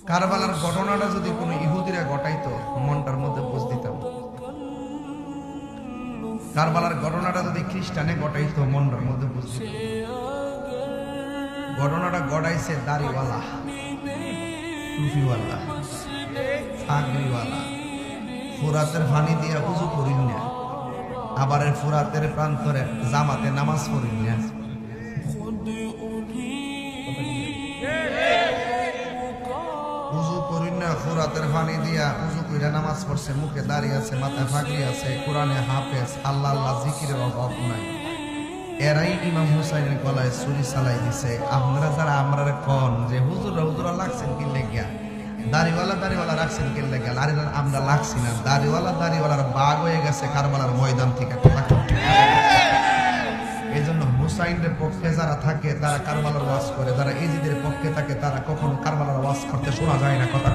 কারবালার ঘটনাটা যদি কোনো ইহুদিরা ঘটাইতো মনটার মধ্যে বুঝ দিতাম। কারবালার ঘটনাটা যদি খ্রিস্টানে ঘটাইতো মনটার মধ্যে বুঝ দিতাম। ঘটনাটা গড়াইছে দাড়িওয়ালা, টুপিওয়ালা, ফাগড়িওয়ালা, ফুরাতের পানি দিয়া উজু করিন না, আবার ফুরাতের প্রান্তরে জামাতে নামাজ পড়িন না। উজু করিন না, ফুরাতের পানি দিয়া উজু কইরা নামাজ পড়ছে, মুখে দাঁড়িয়ে আছে, মাথায় ফাগড়ি আছে, কোরআনে হাফেজ, আল্লাহ আল্লাহ জিকিরের অভাব নাই। এরাই ইমাম হুসাইনের গলায় ছুরি চালাই দিছে। আপনারা যারা আমরা কন যে হুজুরা লাগছেন কি লেগিয়া, দাড়িওয়ালা রাখছেন কি লেগিয়া, আরে আমরা লাগছি না। দাড়িওয়ালার বাঘ হয়ে গেছে কারবালার ময়দান থেকে। এই জন্য হুসাইনের পক্ষে যারা থাকে তারা কারবালার ওয়াজ করে, যারা ইজিদের পক্ষে থাকে তারা কখনো কারবালার ওয়াজ করতে শোনা যায় না। কথা